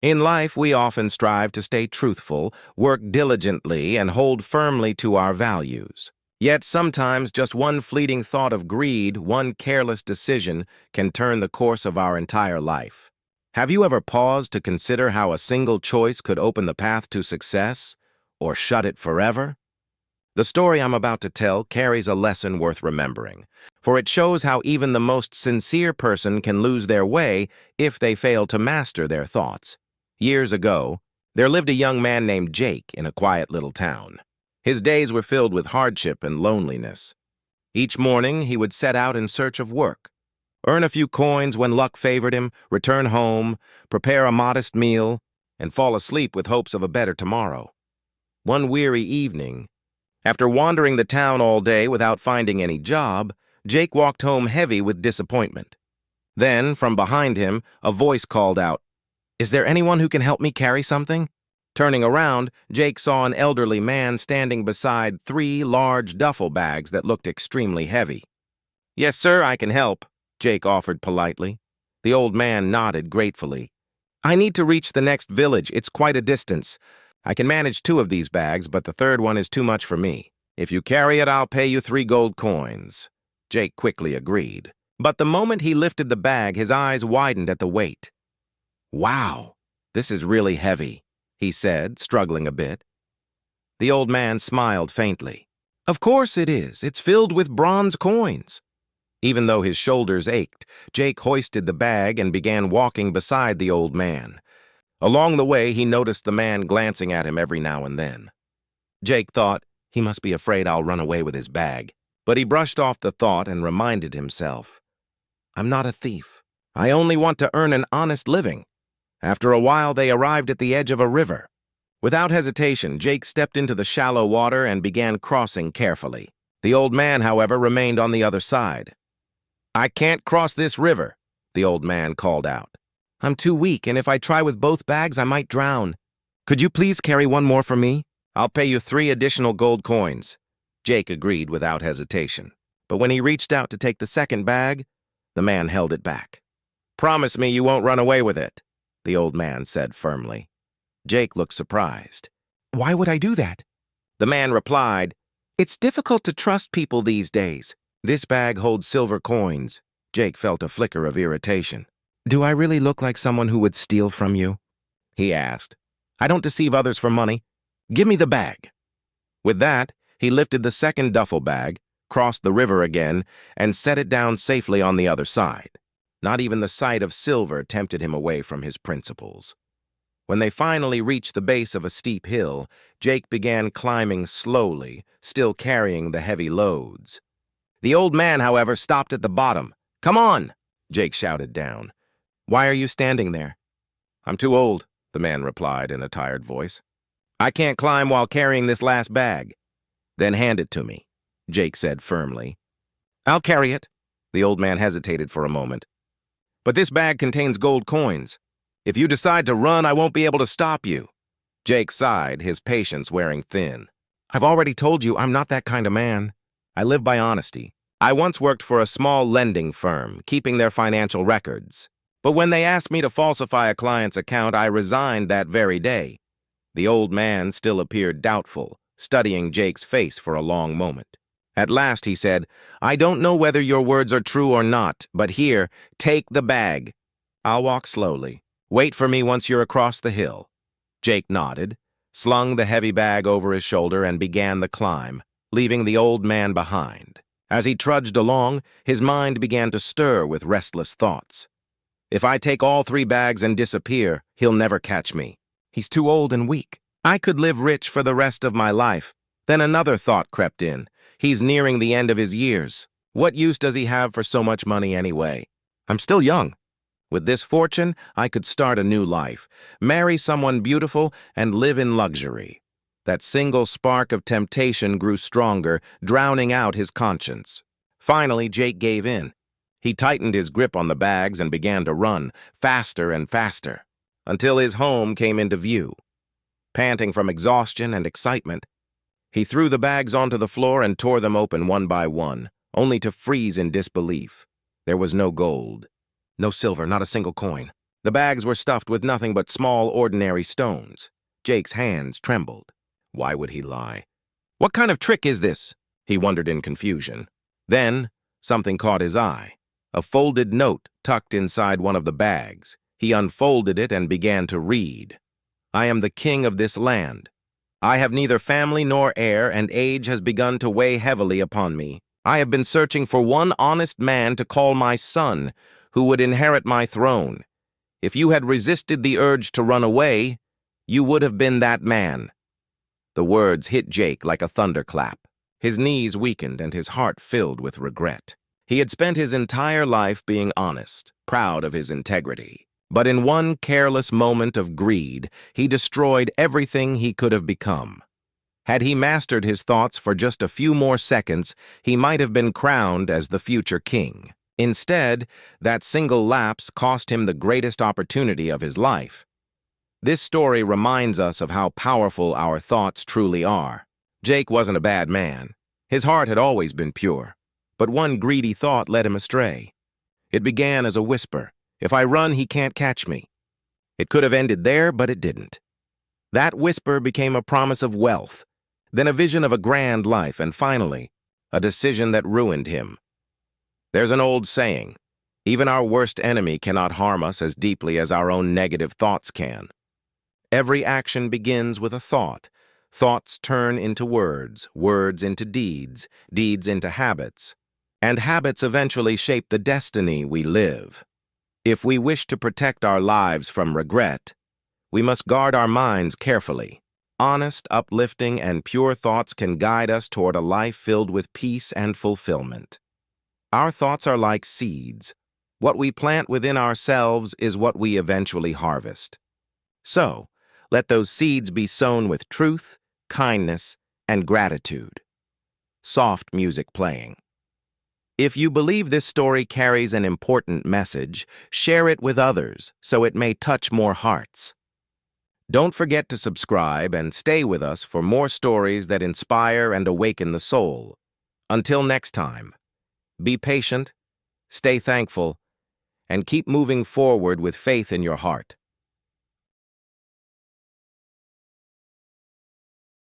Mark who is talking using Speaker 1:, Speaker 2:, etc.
Speaker 1: In life, we often strive to stay truthful, work diligently, and hold firmly to our values. Yet sometimes just one fleeting thought of greed, one careless decision, can turn the course of our entire life. Have you ever paused to consider how a single choice could open the path to success, or shut it forever? The story I'm about to tell carries a lesson worth remembering, for it shows how even the most sincere person can lose their way if they fail to master their thoughts. Years ago, there lived a young man named Jake in a quiet little town. His days were filled with hardship and loneliness. Each morning, he would set out in search of work, earn a few coins when luck favored him, return home, prepare a modest meal, and fall asleep with hopes of a better tomorrow. One weary evening, after wandering the town all day without finding any job, Jake walked home heavy with disappointment. Then, from behind him, a voice called out, "Is there anyone who can help me carry something?" Turning around, Jake saw an elderly man standing beside 3 large duffel bags that looked extremely heavy. "Yes, sir, I can help," Jake offered politely. The old man nodded gratefully. "I need to reach the next village. It's quite a distance. I can manage 2 of these bags, but the third one is too much for me. If you carry it, I'll pay you 3 gold coins." Jake quickly agreed. But the moment he lifted the bag, his eyes widened at the weight. "Wow, this is really heavy," he said, struggling a bit. The old man smiled faintly. "Of course it is. It's filled with bronze coins." Even though his shoulders ached, Jake hoisted the bag and began walking beside the old man. Along the way, he noticed the man glancing at him every now and then. Jake thought, he must be afraid I'll run away with his bag. But he brushed off the thought and reminded himself, "I'm not a thief. I only want to earn an honest living." After a while, they arrived at the edge of a river. Without hesitation, Jake stepped into the shallow water and began crossing carefully. The old man, however, remained on the other side. "I can't cross this river," the old man called out. "I'm too weak, and if I try with both bags, I might drown. Could you please carry one more for me? I'll pay you 3 additional gold coins." Jake agreed without hesitation. But when he reached out to take the second bag, the man held it back. "Promise me you won't run away with it," the old man said firmly. Jake looked surprised. "Why would I do that?" The man replied, "It's difficult to trust people these days. This bag holds silver coins." Jake felt a flicker of irritation. "Do I really look like someone who would steal from you?" he asked. "I don't deceive others for money. Give me the bag." With that, he lifted the second duffel bag, crossed the river again, and set it down safely on the other side. Not even the sight of silver tempted him away from his principles. When they finally reached the base of a steep hill, Jake began climbing slowly, still carrying the heavy loads. The old man, however, stopped at the bottom. "Come on!" Jake shouted down. "Why are you standing there?" "I'm too old," the man replied in a tired voice. "I can't climb while carrying this last bag." "Then hand it to me," Jake said firmly. "I'll carry it." The old man hesitated for a moment. "But this bag contains gold coins. If you decide to run, I won't be able to stop you." Jake sighed, his patience wearing thin. "I've already told you I'm not that kind of man. I live by honesty. I once worked for a small lending firm, keeping their financial records. But when they asked me to falsify a client's account, I resigned that very day." The old man still appeared doubtful, studying Jake's face for a long moment. At last he said, "I don't know whether your words are true or not, but here, take the bag. I'll walk slowly. Wait for me once you're across the hill." Jake nodded, slung the heavy bag over his shoulder, and began the climb, leaving the old man behind. As he trudged along, his mind began to stir with restless thoughts. "If I take all 3 bags and disappear, he'll never catch me. He's too old and weak. I could live rich for the rest of my life." Then another thought crept in. He's nearing the end of his years. What use does he have for so much money anyway? I'm still young. With this fortune, I could start a new life, marry someone beautiful, and live in luxury. That single spark of temptation grew stronger, drowning out his conscience. Finally, Jake gave in. He tightened his grip on the bags and began to run, faster and faster, until his home came into view. Panting from exhaustion and excitement, he threw the bags onto the floor and tore them open one by one, only to freeze in disbelief. There was no gold, no silver, not a single coin. The bags were stuffed with nothing but small, ordinary stones. Jake's hands trembled. Why would he lie? What kind of trick is this? He wondered in confusion. Then, something caught his eye. A folded note tucked inside one of the bags. He unfolded it and began to read. I am the king of this land. I have neither family nor heir, and age has begun to weigh heavily upon me. I have been searching for one honest man to call my son, who would inherit my throne. If you had resisted the urge to run away, you would have been that man. The words hit Jake like a thunderclap. His knees weakened and his heart filled with regret. He had spent his entire life being honest, proud of his integrity. But in one careless moment of greed, he destroyed everything he could have become. Had he mastered his thoughts for just a few more seconds, he might have been crowned as the future king. Instead, that single lapse cost him the greatest opportunity of his life. This story reminds us of how powerful our thoughts truly are. Jake wasn't a bad man. His heart had always been pure. But one greedy thought led him astray. It began as a whisper. If I run, he can't catch me. It could have ended there, but it didn't. That whisper became a promise of wealth, then a vision of a grand life, and finally, a decision that ruined him. There's an old saying, even our worst enemy cannot harm us as deeply as our own negative thoughts can. Every action begins with a thought. Thoughts turn into words, words into deeds, deeds into habits, and habits eventually shape the destiny we live. If we wish to protect our lives from regret, we must guard our minds carefully. Honest, uplifting, and pure thoughts can guide us toward a life filled with peace and fulfillment. Our thoughts are like seeds. What we plant within ourselves is what we eventually harvest. So, let those seeds be sown with truth, kindness, and gratitude. Soft music playing. If you believe this story carries an important message, share it with others so it may touch more hearts. Don't forget to subscribe and stay with us for more stories that inspire and awaken the soul. Until next time, be patient, stay thankful, and keep moving forward with faith in your heart.